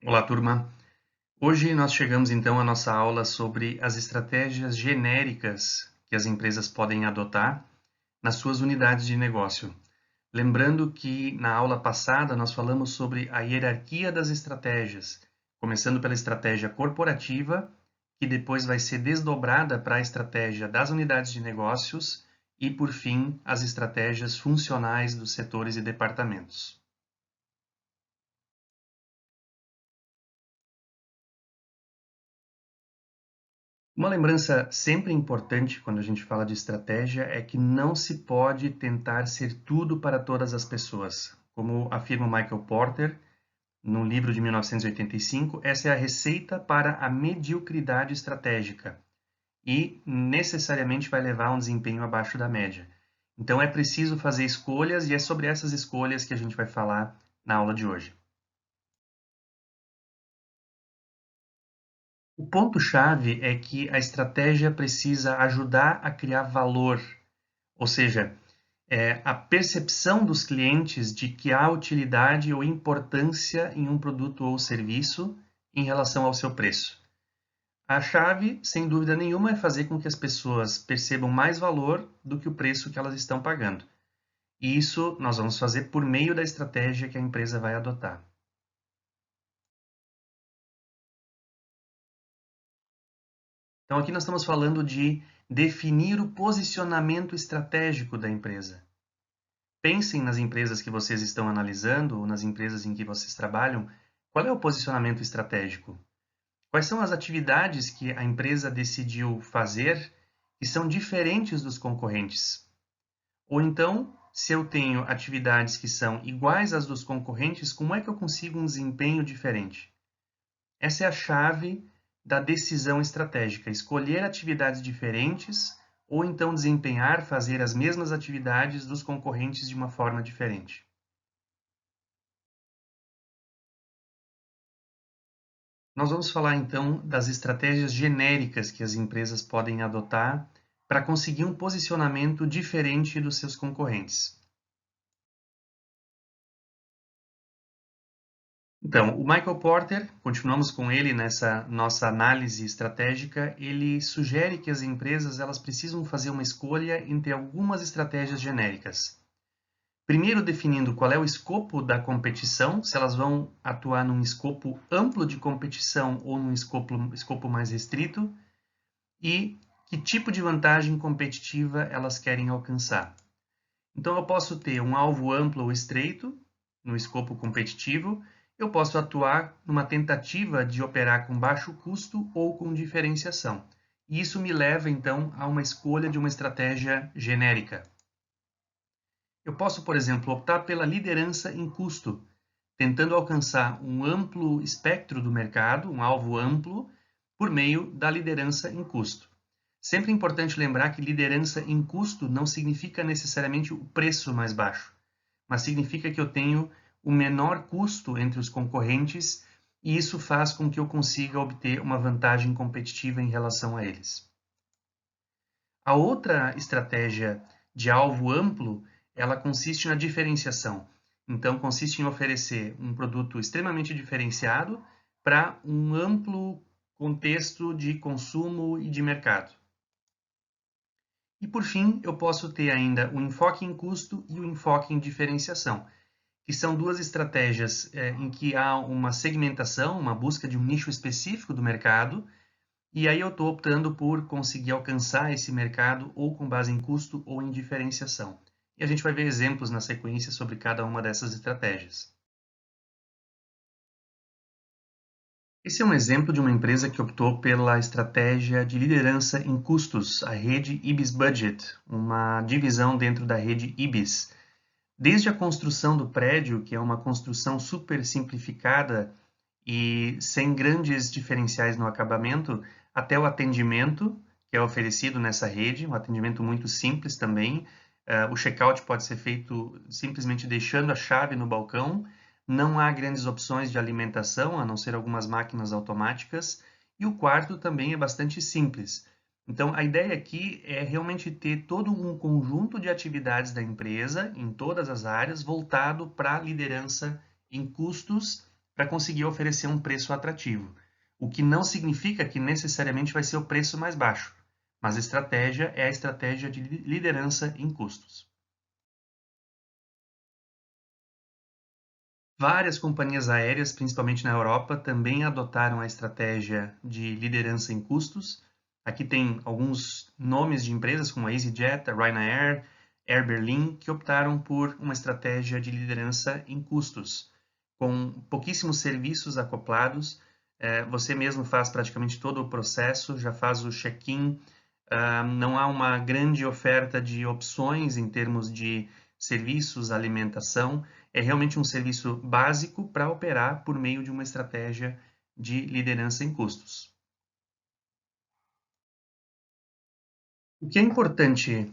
Olá, turma. Hoje nós chegamos então à nossa aula sobre as estratégias genéricas que as empresas podem adotar nas suas unidades de negócio. Lembrando que na aula passada nós falamos sobre a hierarquia das estratégias, começando pela estratégia corporativa, que depois vai ser desdobrada para a estratégia das unidades de negócios e, por fim, as estratégias funcionais dos setores e departamentos. Uma lembrança sempre importante quando a gente fala de estratégia é que não se pode tentar ser tudo para todas as pessoas. Como afirma Michael Porter, no livro de 1985, essa é a receita para a mediocridade estratégica e necessariamente vai levar a um desempenho abaixo da média. Então é preciso fazer escolhas e é sobre essas escolhas que a gente vai falar na aula de hoje. O ponto-chave é que a estratégia precisa ajudar a criar valor, ou seja, a percepção dos clientes de que há utilidade ou importância em um produto ou serviço em relação ao seu preço. A chave, sem dúvida nenhuma, é fazer com que as pessoas percebam mais valor do que o preço que elas estão pagando. E isso nós vamos fazer por meio da estratégia que a empresa vai adotar. Então, aqui nós estamos falando de definir o posicionamento estratégico da empresa. Pensem nas empresas que vocês estão analisando ou nas empresas em que vocês trabalham. Qual é o posicionamento estratégico? Quais são as atividades que a empresa decidiu fazer que são diferentes dos concorrentes? Ou então, se eu tenho atividades que são iguais às dos concorrentes, como é que eu consigo um desempenho diferente? Essa é a chave da decisão estratégica, escolher atividades diferentes ou então desempenhar, fazer as mesmas atividades dos concorrentes de uma forma diferente. Nós vamos falar então das estratégias genéricas que as empresas podem adotar para conseguir um posicionamento diferente dos seus concorrentes. Então, o Michael Porter, continuamos com ele nessa nossa análise estratégica, ele sugere que as empresas elas precisam fazer uma escolha entre algumas estratégias genéricas. Primeiro, definindo qual é o escopo da competição, se elas vão atuar num escopo amplo de competição ou num escopo mais restrito, e que tipo de vantagem competitiva elas querem alcançar. Então, eu posso ter um alvo amplo ou estreito, no escopo competitivo, eu posso atuar numa tentativa de operar com baixo custo ou com diferenciação. E isso me leva, então, a uma escolha de uma estratégia genérica. Eu posso, por exemplo, optar pela liderança em custo, tentando alcançar um amplo espectro do mercado, um alvo amplo, por meio da liderança em custo. Sempre é importante lembrar que liderança em custo não significa necessariamente o preço mais baixo, mas significa que eu tenho o menor custo entre os concorrentes e isso faz com que eu consiga obter uma vantagem competitiva em relação a eles. A outra estratégia de alvo amplo, ela consiste na diferenciação. Então, consiste em oferecer um produto extremamente diferenciado para um amplo contexto de consumo e de mercado. E, por fim, eu posso ter ainda o enfoque em custo e o enfoque em diferenciação, que são duas estratégias em que há uma segmentação, uma busca de um nicho específico do mercado, e aí eu estou optando por conseguir alcançar esse mercado ou com base em custo ou em diferenciação. E a gente vai ver exemplos na sequência sobre cada uma dessas estratégias. Esse é um exemplo de uma empresa que optou pela estratégia de liderança em custos, a rede Ibis Budget, uma divisão dentro da rede Ibis. Desde a construção do prédio, que é uma construção super simplificada e sem grandes diferenciais no acabamento, até o atendimento que é oferecido nessa rede, um atendimento muito simples também. O check-out pode ser feito simplesmente deixando a chave no balcão. Não há grandes opções de alimentação, a não ser algumas máquinas automáticas. E o quarto também é bastante simples. Então, a ideia aqui é realmente ter todo um conjunto de atividades da empresa, em todas as áreas, voltado para a liderança em custos para conseguir oferecer um preço atrativo, o que não significa que necessariamente vai ser o preço mais baixo, mas a estratégia é a estratégia de liderança em custos. Várias companhias aéreas, principalmente na Europa, também adotaram a estratégia de liderança em custos. Aqui tem alguns nomes de empresas como a EasyJet, a Ryanair, Air Berlin, que optaram por uma estratégia de liderança em custos, com pouquíssimos serviços acoplados. Você mesmo faz praticamente todo o processo, já faz o check-in, não há uma grande oferta de opções em termos de serviços, alimentação. É realmente um serviço básico para operar por meio de uma estratégia de liderança em custos. O que é importante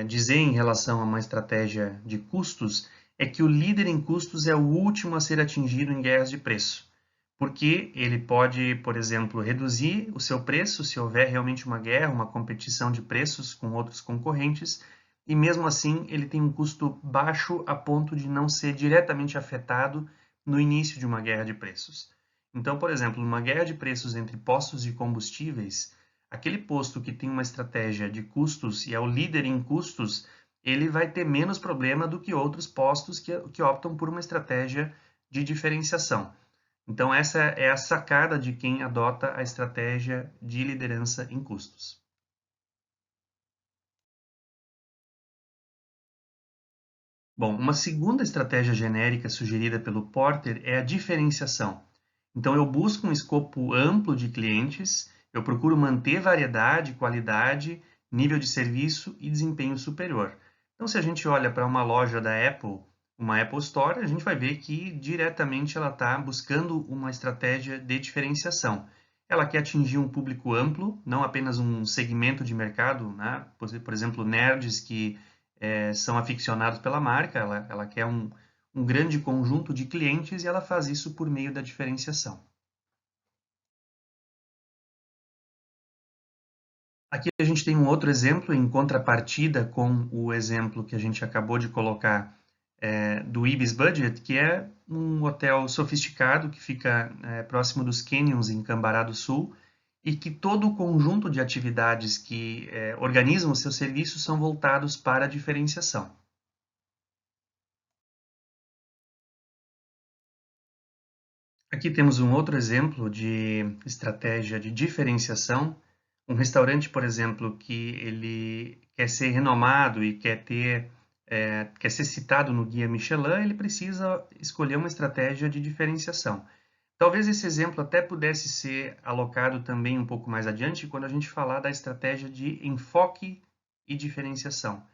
dizer em relação a uma estratégia de custos é que o líder em custos é o último a ser atingido em guerras de preço, porque ele pode, por exemplo, reduzir o seu preço se houver realmente uma guerra, uma competição de preços com outros concorrentes, e mesmo assim ele tem um custo baixo a ponto de não ser diretamente afetado no início de uma guerra de preços. Então, por exemplo, numa guerra de preços entre postos de combustíveis, aquele posto que tem uma estratégia de custos e é o líder em custos, ele vai ter menos problema do que outros postos que optam por uma estratégia de diferenciação. Então, essa é a sacada de quem adota a estratégia de liderança em custos. Bom, uma segunda estratégia genérica sugerida pelo Porter é a diferenciação. Então, eu busco um escopo amplo de clientes, eu procuro manter variedade, qualidade, nível de serviço e desempenho superior. Então, se a gente olha para uma loja da Apple, uma Apple Store, a gente vai ver que diretamente ela está buscando uma estratégia de diferenciação. Ela quer atingir um público amplo, não apenas um segmento de mercado, né? Por exemplo, nerds que são aficionados pela marca, ela quer um grande conjunto de clientes e ela faz isso por meio da diferenciação. Aqui a gente tem um outro exemplo em contrapartida com o exemplo que a gente acabou de colocar do Ibis Budget, que é um hotel sofisticado que fica próximo dos Canyons em Cambará do Sul e que todo o conjunto de atividades que organizam os seus serviços são voltados para a diferenciação. Aqui temos um outro exemplo de estratégia de diferenciação. Um restaurante, por exemplo, que ele quer ser renomado e quer ser citado no Guia Michelin, ele precisa escolher uma estratégia de diferenciação. Talvez esse exemplo até pudesse ser alocado também um pouco mais adiante quando a gente falar da estratégia de enfoque e diferenciação,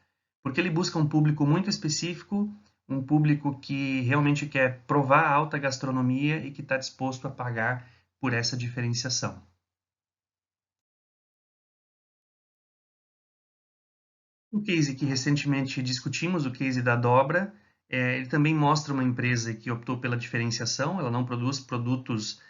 porque ele busca um público muito específico, um público que realmente quer provar a alta gastronomia e que está disposto a pagar por essa diferenciação. O case que recentemente discutimos, o case da Dobra, ele também mostra uma empresa que optou pela diferenciação, ela não produz produtos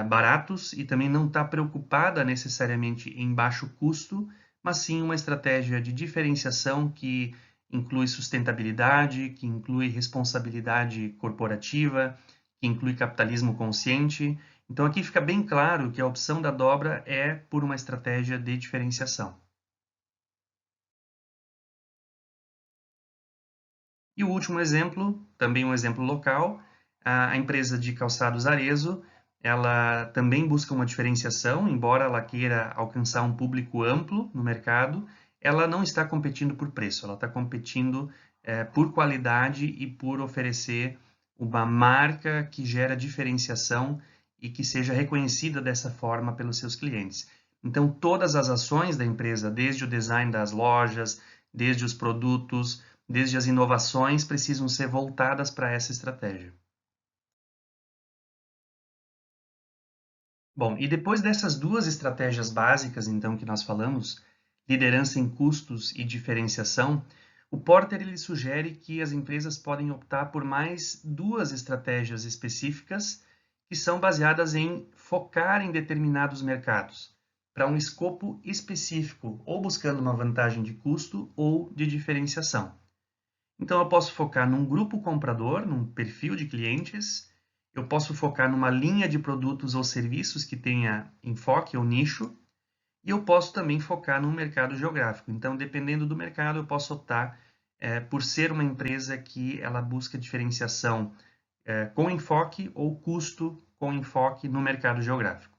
baratos e também não está preocupada necessariamente em baixo custo, mas sim uma estratégia de diferenciação que inclui sustentabilidade, que inclui responsabilidade corporativa, que inclui capitalismo consciente. Então aqui fica bem claro que a opção da Dobra é por uma estratégia de diferenciação. E o último exemplo, também um exemplo local, a empresa de calçados Arezzo, ela também busca uma diferenciação, embora ela queira alcançar um público amplo no mercado, ela não está competindo por preço, ela está competindo por qualidade e por oferecer uma marca que gera diferenciação e que seja reconhecida dessa forma pelos seus clientes. Então, todas as ações da empresa, desde o design das lojas, desde os produtos, desde as inovações, precisam ser voltadas para essa estratégia. Bom, e depois dessas duas estratégias básicas, então, que nós falamos, liderança em custos e diferenciação, o Porter ele sugere que as empresas podem optar por mais duas estratégias específicas que são baseadas em focar em determinados mercados, para um escopo específico, ou buscando uma vantagem de custo ou de diferenciação. Então, eu posso focar num grupo comprador, num perfil de clientes, eu posso focar numa linha de produtos ou serviços que tenha enfoque ou nicho, e eu posso também focar num mercado geográfico. Então, dependendo do mercado, eu posso optar por ser uma empresa que ela busca diferenciação com enfoque ou custo com enfoque no mercado geográfico.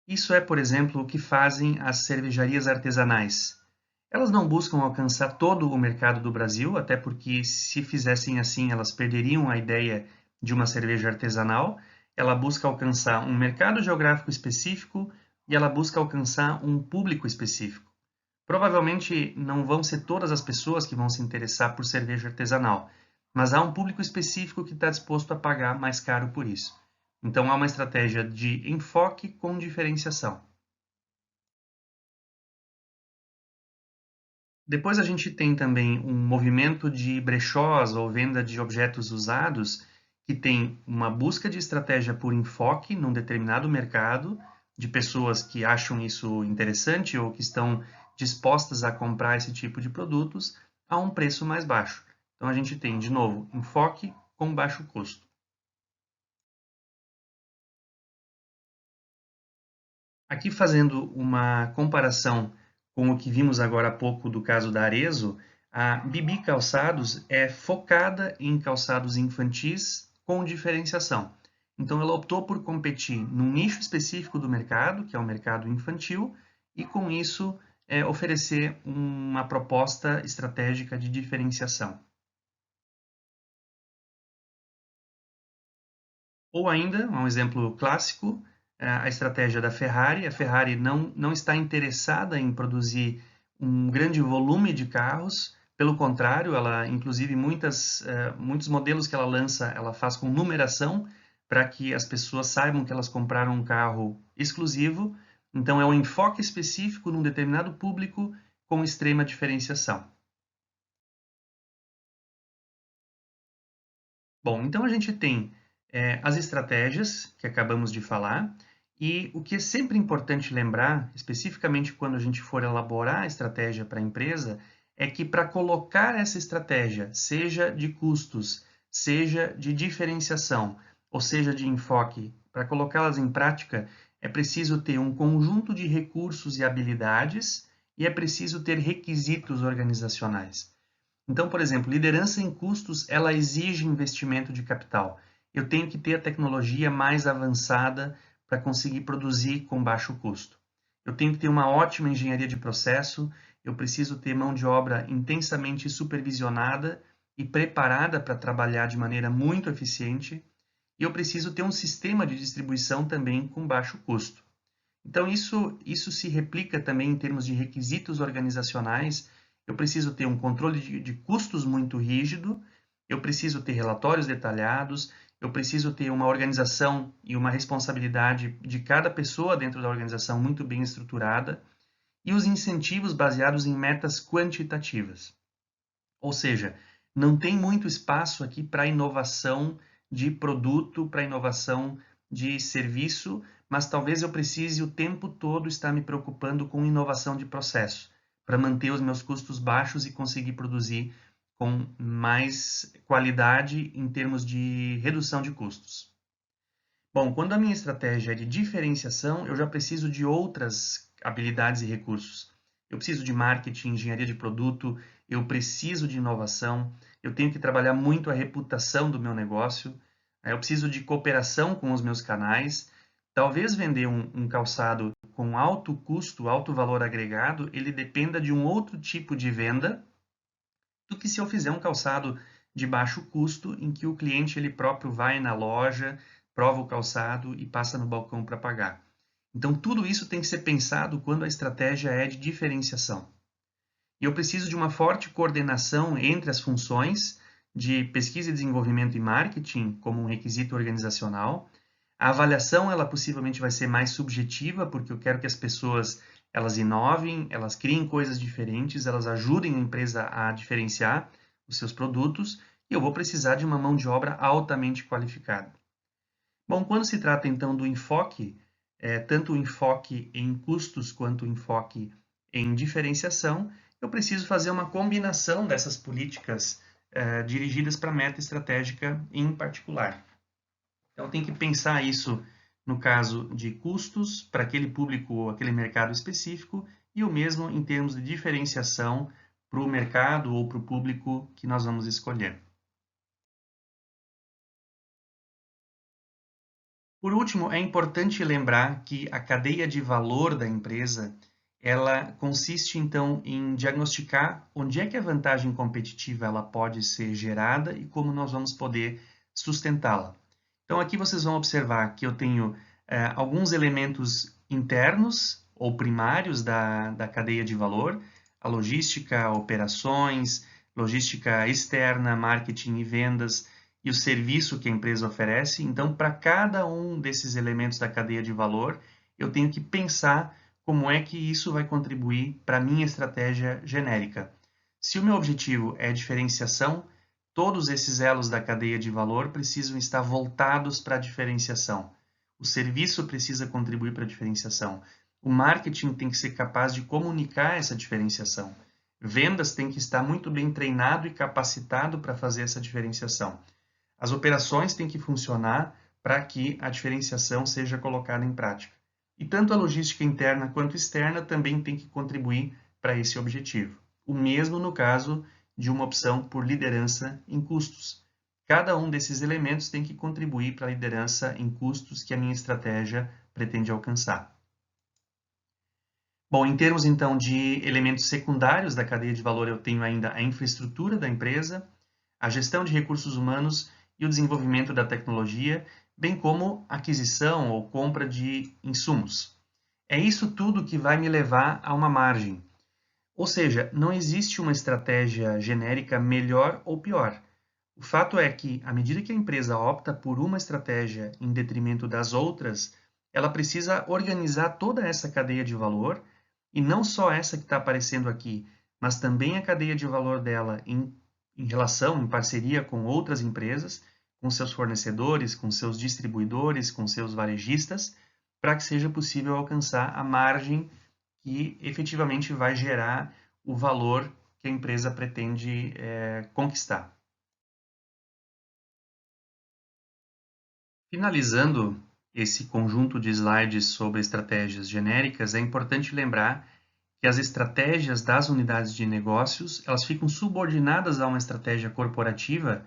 Isso é, por exemplo, o que fazem as cervejarias artesanais. Elas não buscam alcançar todo o mercado do Brasil, até porque se fizessem assim, elas perderiam a ideia de uma cerveja artesanal. Ela busca alcançar um mercado geográfico específico e ela busca alcançar um público específico. Provavelmente não vão ser todas as pessoas que vão se interessar por cerveja artesanal, mas há um público específico que está disposto a pagar mais caro por isso. Então, há uma estratégia de enfoque com diferenciação. Depois a gente tem também um movimento de brechós ou venda de objetos usados, que tem uma busca de estratégia por enfoque num determinado mercado, de pessoas que acham isso interessante ou que estão dispostas a comprar esse tipo de produtos a um preço mais baixo. Então a gente tem, de novo, enfoque com baixo custo. Aqui fazendo uma comparação com o que vimos agora há pouco do caso da Arezzo, a Bibi Calçados é focada em calçados infantis com diferenciação. Então ela optou por competir num nicho específico do mercado, que é o mercado infantil, e com isso oferecer uma proposta estratégica de diferenciação. Ou ainda, um exemplo clássico, a estratégia da Ferrari. A Ferrari não está interessada em produzir um grande volume de carros, pelo contrário, ela, inclusive, muitos modelos que ela lança, ela faz com numeração para que as pessoas saibam que elas compraram um carro exclusivo. Então, é um enfoque específico num determinado público com extrema diferenciação. Bom, então a gente tem as estratégias que acabamos de falar, e o que é sempre importante lembrar, especificamente quando a gente for elaborar a estratégia para a empresa, é que para colocar essa estratégia, seja de custos, seja de diferenciação, ou seja de enfoque, para colocá-las em prática, é preciso ter um conjunto de recursos e habilidades e é preciso ter requisitos organizacionais. Então, por exemplo, liderança em custos, ela exige investimento de capital. Eu tenho que ter a tecnologia mais avançada para conseguir produzir com baixo custo. Eu tenho que ter uma ótima engenharia de processo, eu preciso ter mão de obra intensamente supervisionada e preparada para trabalhar de maneira muito eficiente, e eu preciso ter um sistema de distribuição também com baixo custo. Então, isso se replica também em termos de requisitos organizacionais. Eu preciso ter um controle de custos muito rígido, eu preciso ter relatórios detalhados, eu preciso ter uma organização e uma responsabilidade de cada pessoa dentro da organização muito bem estruturada, e os incentivos baseados em metas quantitativas. Ou seja, não tem muito espaço aqui para inovação de produto, para inovação de serviço, mas talvez eu precise o tempo todo estar me preocupando com inovação de processo, para manter os meus custos baixos e conseguir produzir com mais qualidade em termos de redução de custos. Bom, quando a minha estratégia é de diferenciação, eu já preciso de outras habilidades e recursos. Eu preciso de marketing, engenharia de produto, eu preciso de inovação, eu tenho que trabalhar muito a reputação do meu negócio, eu preciso de cooperação com os meus canais. Talvez vender um calçado com alto custo, alto valor agregado, ele dependa de um outro tipo de venda do que se eu fizer um calçado de baixo custo, em que o cliente ele próprio vai na loja, prova o calçado e passa no balcão para pagar. Então, tudo isso tem que ser pensado quando a estratégia é de diferenciação. E eu preciso de uma forte coordenação entre as funções de pesquisa e desenvolvimento e marketing como um requisito organizacional. A avaliação, ela possivelmente vai ser mais subjetiva, porque eu quero que as pessoas elas inovem, elas criem coisas diferentes, elas ajudem a empresa a diferenciar os seus produtos, e eu vou precisar de uma mão de obra altamente qualificada. Bom, quando se trata então do enfoque, tanto o enfoque em custos quanto o enfoque em diferenciação, eu preciso fazer uma combinação dessas políticas dirigidas para a meta estratégica em particular. Então, tem que pensar isso no caso de custos para aquele público ou aquele mercado específico e o mesmo em termos de diferenciação para o mercado ou para o público que nós vamos escolher. Por último, é importante lembrar que a cadeia de valor da empresa, ela consiste então em diagnosticar onde é que a vantagem competitiva ela pode ser gerada e como nós vamos poder sustentá-la. Então aqui vocês vão observar que eu tenho alguns elementos internos ou primários da cadeia de valor, a logística, operações, logística externa, marketing e vendas, e o serviço que a empresa oferece. Então, para cada um desses elementos da cadeia de valor, eu tenho que pensar como é que isso vai contribuir para a minha estratégia genérica. Se o meu objetivo é diferenciação, todos esses elos da cadeia de valor precisam estar voltados para a diferenciação. O serviço precisa contribuir para a diferenciação. O marketing tem que ser capaz de comunicar essa diferenciação. Vendas tem que estar muito bem treinado e capacitado para fazer essa diferenciação. As operações têm que funcionar para que a diferenciação seja colocada em prática. E tanto a logística interna quanto externa também tem que contribuir para esse objetivo. O mesmo no caso de uma opção por liderança em custos. Cada um desses elementos tem que contribuir para a liderança em custos que a minha estratégia pretende alcançar. Bom, em termos então de elementos secundários da cadeia de valor, eu tenho ainda a infraestrutura da empresa, a gestão de recursos humanos e o desenvolvimento da tecnologia, bem como aquisição ou compra de insumos. É isso tudo que vai me levar a uma margem. Ou seja, não existe uma estratégia genérica melhor ou pior. O fato é que, à medida que a empresa opta por uma estratégia em detrimento das outras, ela precisa organizar toda essa cadeia de valor, e não só essa que está aparecendo aqui, mas também a cadeia de valor dela em relação, em parceria com outras empresas, com seus fornecedores, com seus distribuidores, com seus varejistas, para que seja possível alcançar a margem que efetivamente vai gerar o valor que a empresa pretende conquistar. Finalizando esse conjunto de slides sobre estratégias genéricas, é importante lembrar que as estratégias das unidades de negócios, elas ficam subordinadas a uma estratégia corporativa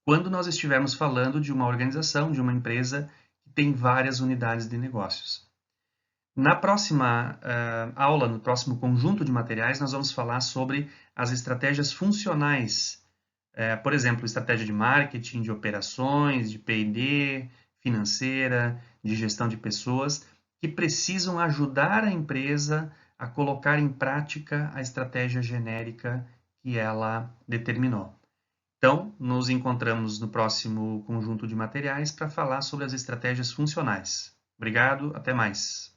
quando nós estivermos falando de uma organização, de uma empresa que tem várias unidades de negócios. Na próxima aula, no próximo conjunto de materiais, nós vamos falar sobre as estratégias funcionais. Por exemplo, estratégia de marketing, de operações, de P&D, financeira, de gestão de pessoas, que precisam ajudar a empresa a colocar em prática a estratégia genérica que ela determinou. Então, nos encontramos no próximo conjunto de materiais para falar sobre as estratégias funcionais. Obrigado, até mais.